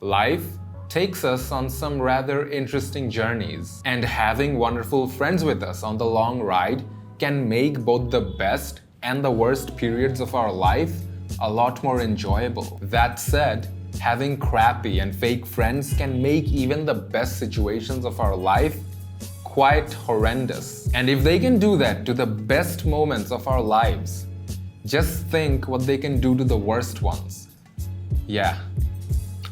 Life takes us on some rather interesting journeys, and having wonderful friends with us on the long ride can make both the best and the worst periods of our life a lot more enjoyable. That said, having crappy and fake friends can make even the best situations of our life quite horrendous. And if they can do that to the best moments of our lives, just think what they can do to the worst ones. Yeah,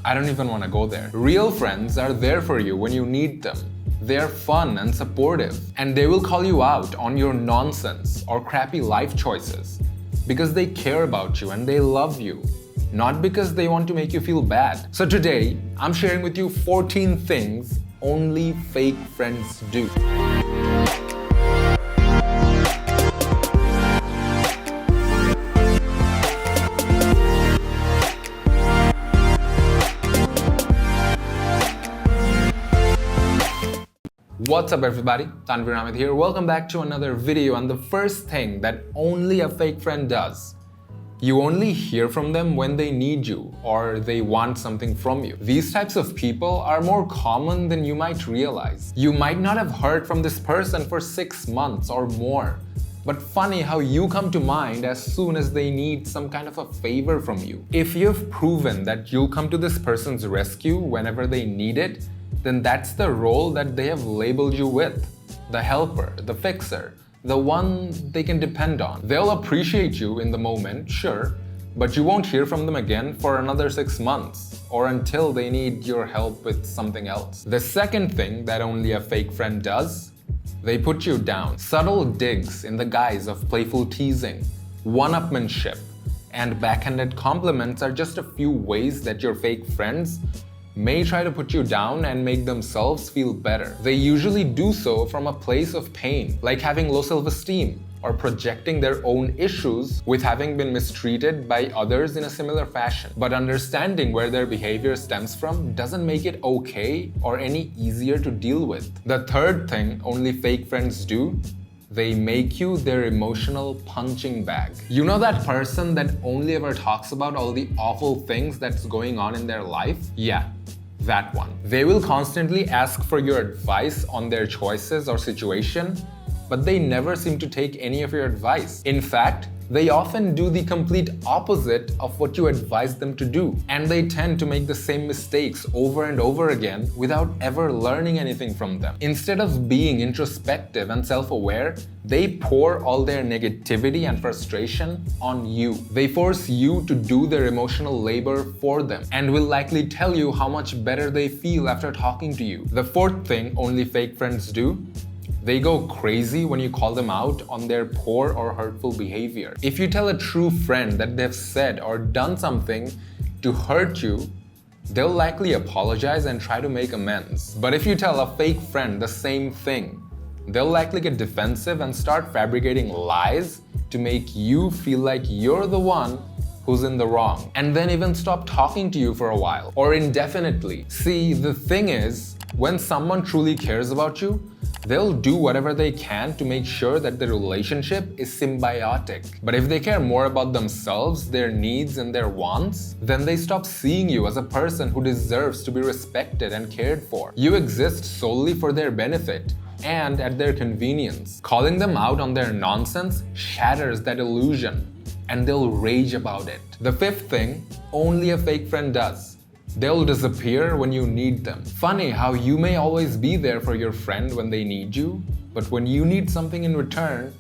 I don't even want to go there. Real friends are there for you when you need them. They're fun and supportive, and they will call you out on your nonsense or crappy life choices because they care about you and they love you, not because they want to make you feel bad. So today, I'm sharing with you 14 things only fake friends do. What's up everybody, Tanvir Ahmed here. Welcome back to another video, and the first thing that only a fake friend does, you only hear from them when they need you or they want something from you. These types of people are more common than you might realize. You might not have heard from this person for 6 months or more, but funny how you come to mind as soon as they need some kind of a favor from you. If you've proven that you'll come to this person's rescue whenever they need it, then that's the role that they have labeled you with. The helper, the fixer, the one they can depend on. They'll appreciate you in the moment, sure, but you won't hear from them again for another 6 months or until they need your help with something else. The second thing that only a fake friend does, they put you down. Subtle digs in the guise of playful teasing, one-upmanship, and backhanded compliments are just a few ways that your fake friends may try to put you down and make themselves feel better. They usually do so from a place of pain, like having low self-esteem or projecting their own issues with having been mistreated by others in a similar fashion. But understanding where their behavior stems from doesn't make it okay or any easier to deal with. The third thing only fake friends do, they make you their emotional punching bag. You know that person that only ever talks about all the awful things that's going on in their life? Yeah, that one. They will constantly ask for your advice on their choices or situation, but they never seem to take any of your advice. In fact, they often do the complete opposite of what you advise them to do. And they tend to make the same mistakes over and over again without ever learning anything from them. Instead of being introspective and self-aware, they pour all their negativity and frustration on you. They force you to do their emotional labor for them and will likely tell you how much better they feel after talking to you. The fourth thing only fake friends do, they go crazy when you call them out on their poor or hurtful behavior. If you tell a true friend that they've said or done something to hurt you, they'll likely apologize and try to make amends. But if you tell a fake friend the same thing, they'll likely get defensive and start fabricating lies to make you feel like you're the one who's in the wrong, and then even stop talking to you for a while or indefinitely. See, the thing is, when someone truly cares about you, they'll do whatever they can to make sure that the relationship is symbiotic. But if they care more about themselves, their needs, and their wants, then they stop seeing you as a person who deserves to be respected and cared for. You exist solely for their benefit and at their convenience. Calling them out on their nonsense shatters that illusion, and they'll rage about it. The fifth thing only a fake friend does, they'll disappear when you need them. Funny how you may always be there for your friend when they need you, but when you need something in return,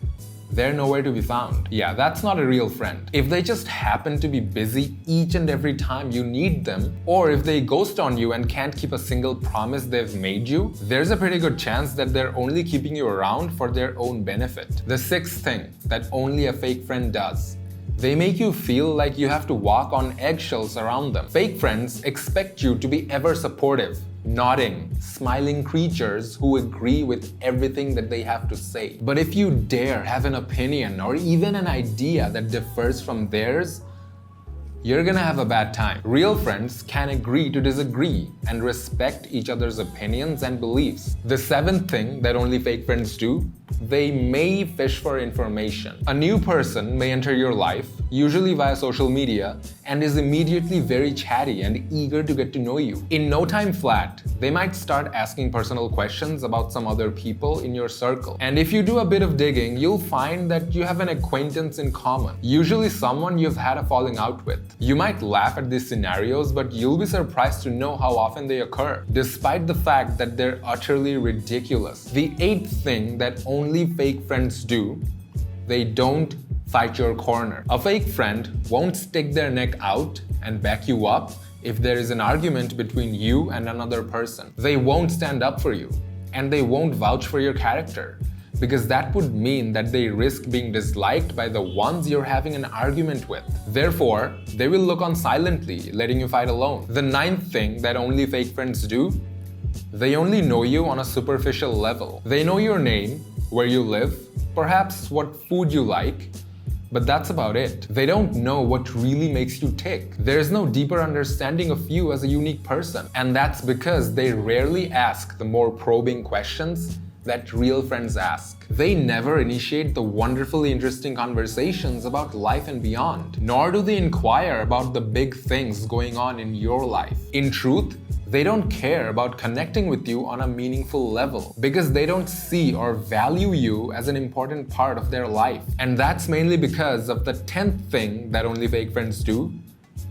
they're nowhere to be found. Yeah, that's not a real friend. If they just happen to be busy each and every time you need them, or if they ghost on you and can't keep a single promise they've made you, there's a pretty good chance that they're only keeping you around for their own benefit. The sixth thing that only a fake friend does, they make you feel like you have to walk on eggshells around them. Fake friends expect you to be ever supportive, nodding, smiling creatures who agree with everything that they have to say. But if you dare have an opinion or even an idea that differs from theirs, you're gonna have a bad time. Real friends can agree to disagree and respect each other's opinions and beliefs. The seventh thing that only fake friends do, they may fish for information. A new person may enter your life, usually via social media, and is immediately very chatty and eager to get to know you. In no time flat, they might start asking personal questions about some other people in your circle. And if you do a bit of digging, you'll find that you have an acquaintance in common, usually someone you've had a falling out with. You might laugh at these scenarios, but you'll be surprised to know how often they occur, despite the fact that they're utterly ridiculous. The eighth thing that only fake friends do: they don't fight your corner. A fake friend won't stick their neck out and back you up if there is an argument between you and another person. They won't stand up for you, and they won't vouch for your character, because that would mean that they risk being disliked by the ones you're having an argument with. Therefore, they will look on silently, letting you fight alone. The ninth thing that only fake friends do: they only know you on a superficial level. They know your name, where you live, perhaps what food you like, but that's about it. They don't know what really makes you tick. There's no deeper understanding of you as a unique person, and that's because they rarely ask the more probing questions that real friends ask. They never initiate the wonderfully interesting conversations about life and beyond, nor do they inquire about the big things going on in your life. In truth, they don't care about connecting with you on a meaningful level, because they don't see or value you as an important part of their life. And that's mainly because of the 10th thing that only fake friends do: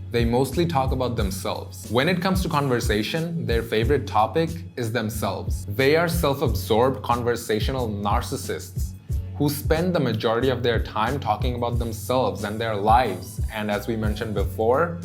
they mostly talk about themselves. When it comes to conversation, their favorite topic is themselves. They are self-absorbed conversational narcissists who spend the majority of their time talking about themselves and their lives, and as we mentioned before,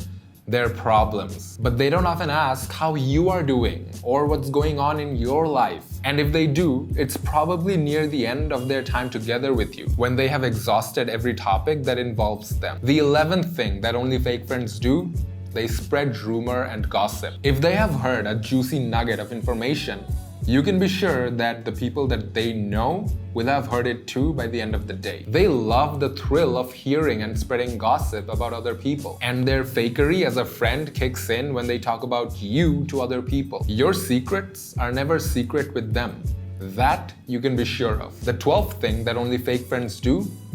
their problems. But they don't often ask how you are doing or what's going on in your life. And if they do, it's probably near the end of their time together with you, when they have exhausted every topic that involves them. The 11th thing that only fake friends do: they spread rumor and gossip. If they have heard a juicy nugget of information, you can be sure that the people that they know will have heard it too by the end of the day. They love the thrill of hearing and spreading gossip about other people. And their fakery as a friend kicks in when they talk about you to other people. Your secrets are never secret with them. That you can be sure of. The 12th thing that only fake friends do: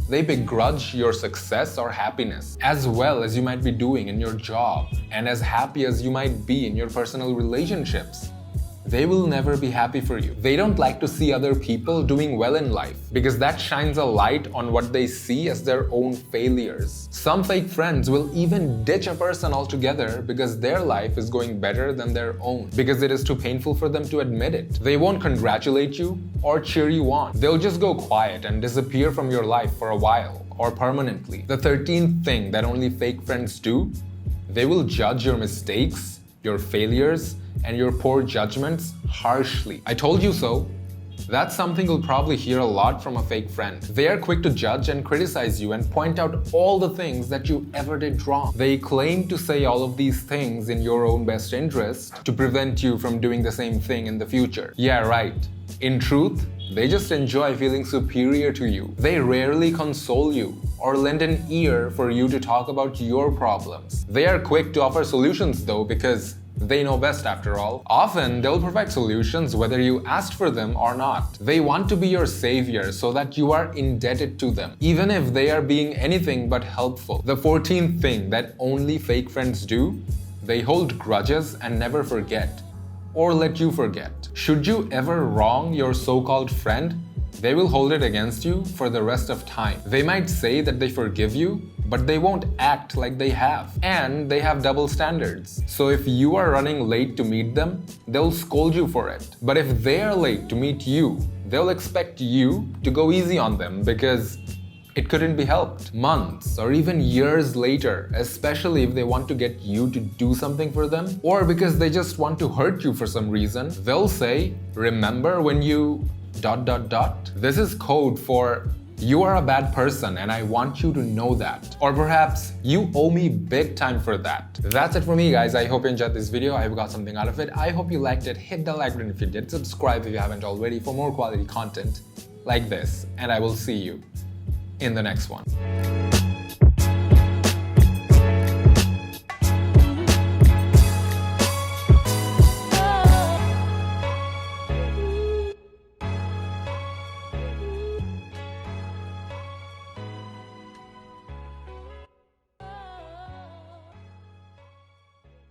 they begrudge your success or happiness, as well as you might be doing in your job, and as happy as you might be in your personal relationships. They will never be happy for you. They don't like to see other people doing well in life, because that shines a light on what they see as their own failures. Some fake friends will even ditch a person altogether because their life is going better than their own, because it is too painful for them to admit it. They won't congratulate you or cheer you on. They'll just go quiet and disappear from your life for a while, or permanently. The 13th thing that only fake friends do: they will judge your mistakes, your failures, and your poor judgments harshly. I told you so. That's something you'll probably hear a lot from a fake friend. They are quick to judge and criticize you and point out all the things that you ever did wrong. They claim to say all of these things in your own best interest to prevent you from doing the same thing in the future. Yeah, right. In truth, they just enjoy feeling superior to you. They rarely console you or lend an ear for you to talk about your problems. They are quick to offer solutions though, because they know best after all. Often, they'll provide solutions whether you asked for them or not. They want to be your savior so that you are indebted to them, even if they are being anything but helpful. The 14th thing that only fake friends do: they hold grudges and never forget, or let you forget. Should you ever wrong your so-called friend, they will hold it against you for the rest of time. They might say that they forgive you, but they won't act like they have. And they have double standards. So if you are running late to meet them, they'll scold you for it. But if they are late to meet you, they'll expect you to go easy on them because it couldn't be helped. Months or even years later, especially if they want to get you to do something for them, or because they just want to hurt you for some reason, they'll say, "Remember when you ... This is code for "You are a bad person and I want you to know that." Or perhaps, "You owe me big time for that." That's it for me, guys. I hope you enjoyed this video. I hope you got something out of it. I hope you liked it. Hit the like button if you did. Subscribe if you haven't already for more quality content like this. And I will see you in the next one.